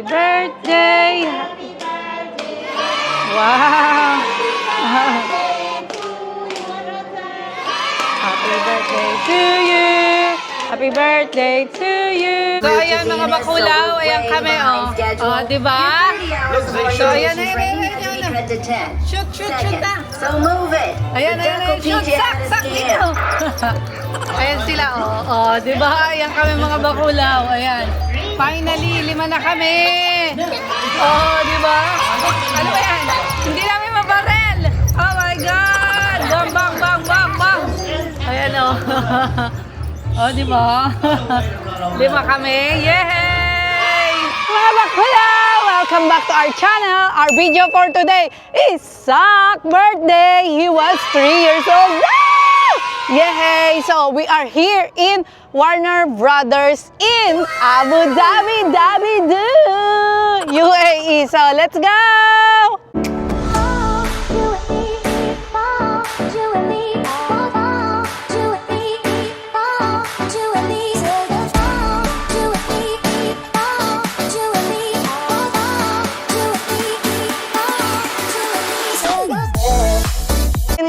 Happy birthday! Wow! Happy birthday to you! Happy birthday to you! So, ayan mga bakulaw, ayan kami, oh. Oh, diba? So, ayan, shoot na. So move it. Ayan, shoot, sak, dito. Ayan sila, oh. Oh, diba? Ayan kami mga bakulaw, ayan. Finally, 5 na kami. Oh, diba? Ano ba yan? Hindi namin mabarel. Oh my God! Bang. Ayan, oh. Oh, diba? 5 kami. Yay! Mga bakulaw! Welcome back to our channel. Our video for today is Sak's birthday. He was 3 years old now! Yay! So, we are here in Warner Brothers in Abu Dhabi, UAE. So, let's go!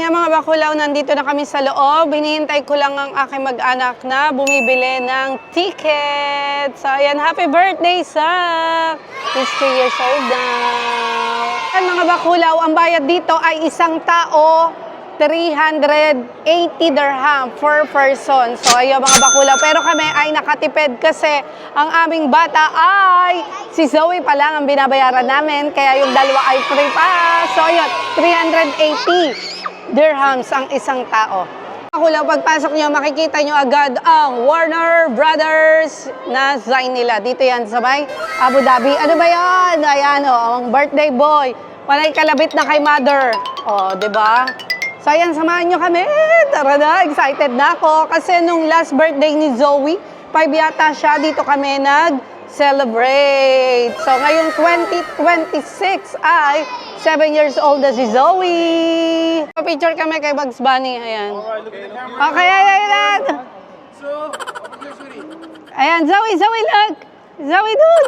Mga bakulaw, nandito na kami sa loob. Hinihintay ko lang ang aking mag-anak na bumibili ng ticket. So, ayan, happy birthday, Sak! He's 3 years old now. Ayan, mga bakulaw, ang bayad dito ay isang tao, 380 dirham per person. So, ayun mga bakulaw. Pero kami ay nakatipid kasi ang aming bata ay si Zoe pa lang ang binabayaran namin. Kaya yung dalawa ay free pa. So, ayun, 380 dirhams ang isang tao. Bakulaw, pagpasok nyo, makikita nyo agad ang Warner Brothers na sign nila. Dito yan sa may Abu Dhabi. Ano ba yan? Ayan, ang birthday boy. Panay kalabit na kay mother. O, diba? So, ayan, samahan nyo kami. Tara na, excited na ako. Kasi nung last birthday ni Zoe, 5 yata siya, dito kami nag-celebrate. So, ngayong 2026 ay 7 years old na si Zoe. Picture kami kay Bugs Bunny. Ayan. Okay, ayan. Ayan, Zoe, look. Zoe, dun.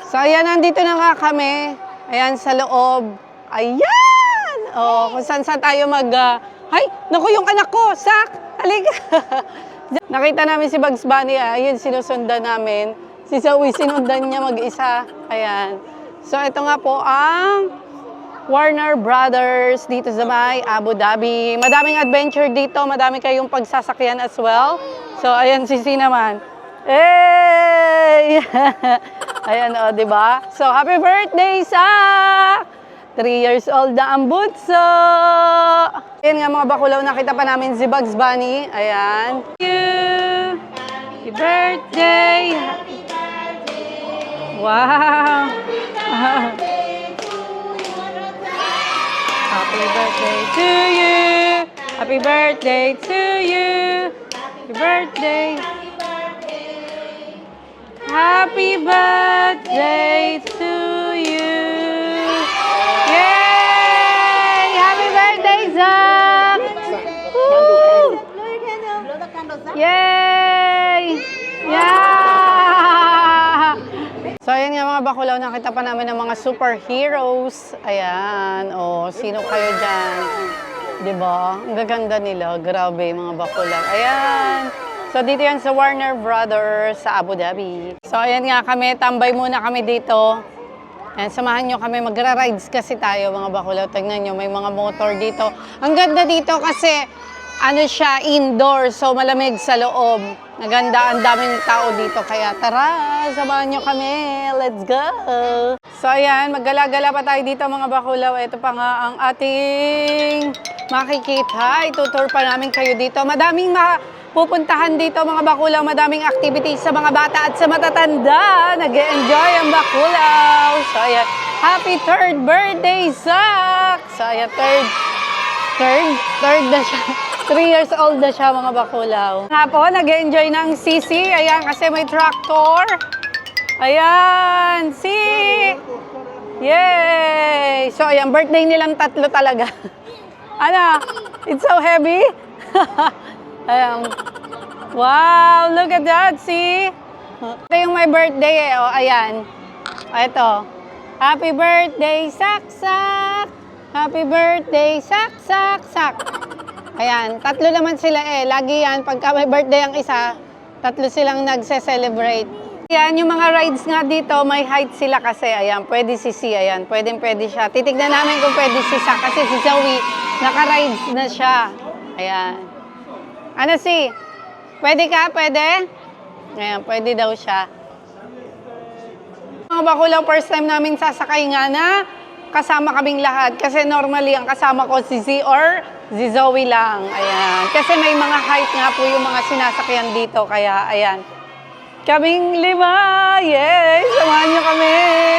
So, ayan, nandito na nga kami. Ayan, sa loob. Ayan! Oh, kung saan tayo ay, naku, yung anak ko, Sak! Halika! Nakita namin si Bugs Bunny, ayun, sinusundan namin. Si Zoe, sinundan niya mag-isa. Ayan. So, ito nga po ang Warner Brothers dito sa may Abu Dhabi. Madaming adventure dito, madami kayong pagsasakyan as well. So, ayan si naman. Hey! Ayan, o, diba? So, happy birthday, Sak! 3 years old na ang bunso! Ayan nga mga bakulaw, nakita pa namin si Bugs Bunny. Ayan. Thank you! Happy birthday! Wow! Happy birthday to you! Happy birthday to you! Happy birthday! Happy birthday to you! Yay! Happy birthday, Zach! Woo! Yay! Yeah! So, ayan nga mga bakulaw, nakita pa namin ng mga superheroes. Ayan, sino kayo dyan? Diba? Ang gaganda nila. Grabe, mga bakulaw. Ayan. So, dito yan sa Warner Brothers sa Abu Dhabi. So, ayan nga kami. Tambay muna kami dito. Ayan, samahan nyo kami. Magra-rides kasi tayo, mga bakulaw. Tignan nyo, may mga motor dito. Ang ganda dito kasi, siya, indoor. So, malamig sa loob. Naganda, ang daming tao dito. Kaya tara, samahan nyo kami. Let's go! So, ayan, maggala-gala pa tayo dito, mga bakulaw. Ito pa nga ang ating makikita. Itutour pa namin kayo dito. Madaming pupuntahan dito, mga bakulaw. Madaming activities sa mga bata at sa matatanda. Nag-enjoy ang bakulaw. So, ayan, happy 3rd birthday, Sak! So, ayan, third na siya. 3 years old na siya, mga bakulaw. Nga po, nag-enjoy ng sisi. Ayan, kasi may tractor. Ayan, yay! So, ayan, birthday nilang 3 talaga. Ano? It's so heavy. Ayan. Wow, look at that, see? Ito yung my birthday, ayan. Ito. Happy birthday, Saksak! Happy birthday, Saksak! Ayan, tatlo naman sila eh. Lagi yan, pagka may birthday ang isa, tatlo silang nagse-celebrate. Ayan, yung mga rides nga dito, may height sila kasi. Ayan, pwede si Si, ayan, pwede siya. Titignan namin kung pwede si Sak kasi si Zoe, naka-rides na siya. Ayan. Ano Si? Pwede ka? Pwede? Ayan, pwede daw siya. Mga bakulaw, first time namin sasakay nga na kasama kaming lahat. Kasi normally, ang kasama ko si Z or si Zoe lang. Ayan. Kasi may mga height nga po yung mga sinasakyan dito. Kaya, ayan. Kaming 5! Yay! Samahan nyo kami!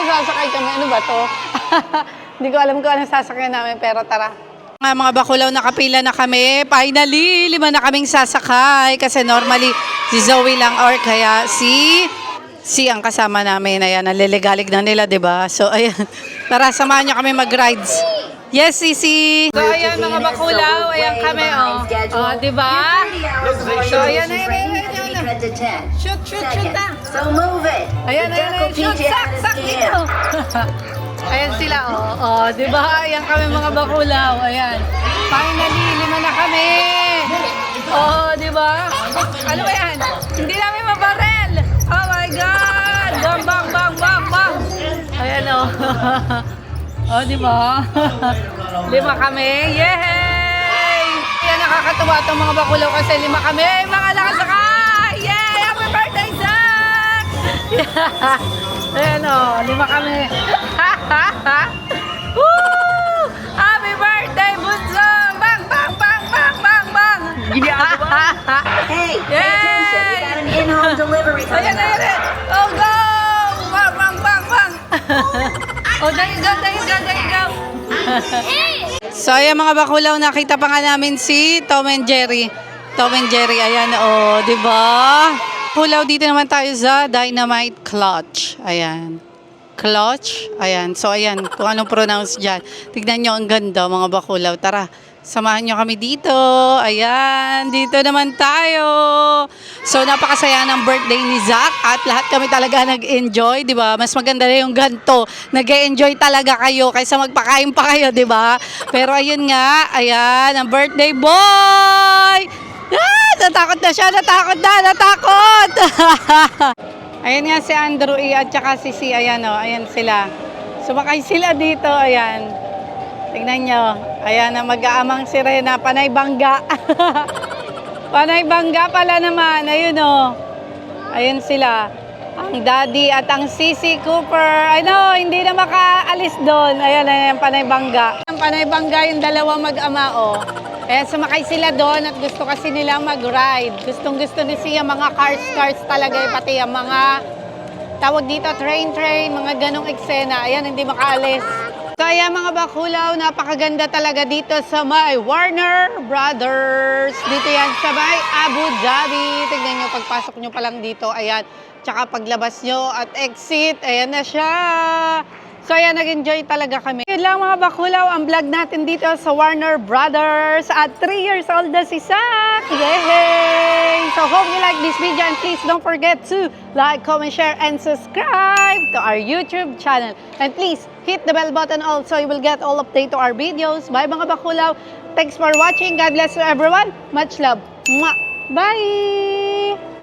Sasakay kami. Ano ba to? Hindi ko alam kung ano sasakyan namin, pero tara. Mga bakulaw, nakapila na kami. Finally, 5 na kaming sasakay. Kasi normally, si Zoe lang or kaya si ang kasama namin. Ayan, naliligalig na nila, diba? So, ayan. Tara, samahan nyo kami mag-rides. Yes, Sisi! So, ayan mga bakulaw. Ayan kami, oh. Oh, diba? So, ayan, ayan. Shoot na. So move it. Ayan, shoot, sak dito. Ayan sila, oh. Oh, diba? Ayan kami mga bakulaw. Ayan. Finally, 5 na kami. Oh, diba? Ano ba yan? Hindi namin mabarel. Oh my God! Bang! Ayan, oh. Oh, diba? 5 kami. Yay! Ayan, nakakatuwa itong mga bakulaw kasi 5 kami. Mga nakasakay! Yay! Happy birthday, Zach! Ayan, oh. 5 kami. Woo! Happy birthday, Bunso! Bang! Hey, pay attention. We got an in-home delivery coming Ayan. up. Oh, go! Bang! Oh, there you go. So, ayan mga bakulaw, nakita pa nga namin si Tom and Jerry. Ayan, oh, di ba? Bakulaw, dito naman tayo sa Dynamite Clutch. Ayan. Clutch. Ayan. So, ayan, kung anong pronounce dyan. Tignan nyo, ang ganda mga bakulaw. Tara. Samahan nyo kami dito. Ayan, dito naman tayo. So, napakasaya ng birthday ni Zach at lahat kami talaga nag-enjoy, di ba? Mas maganda na yung ganito. Nag-enjoy talaga kayo kaysa magpakain pa kayo, di ba? Pero ayun nga, ayan, ang birthday boy! Ah, natakot na siya, natakot! Ayan nga si Andrew E. at saka si Si, ayan o, ayan sila. Sumakay sila dito, ayan. Tingnan nyo. Ayan na mag-aamang si Rena. Panay bangga. Panay bangga pala naman. Ayun o. Ayun sila. Ang daddy at ang Sisi Cooper. Ano, hindi na makaalis doon. Ayan, panay bangga. Panay bangga yung dalawa mag-ama o. Ayan, sumakay sila doon at gusto kasi nila mag-ride. Gustong-gusto ni siya mga cars talaga. Pati yung mga tawag dito, train, mga ganong eksena. Ayan, hindi makaalis. So ayan mga bakulaw, napakaganda talaga dito sa may Warner Brothers. Dito yan sa may Abu Dhabi. Tignan nyo, pagpasok nyo pa lang dito, ayan. Tsaka paglabas nyo at exit, ayan na siya. So ayan, nag-enjoy talaga kami. Yun lang mga bakulaw, ang vlog natin dito sa Warner Brothers. At 3 years old na si Zach. Yay! So hope you like this video and please don't forget to like, comment, share, and subscribe to our YouTube channel. And please, hit the bell button also. You will get all update to our videos. Bye mga bakulaw. Thanks for watching. God bless you everyone. Much love. Mwah! Bye!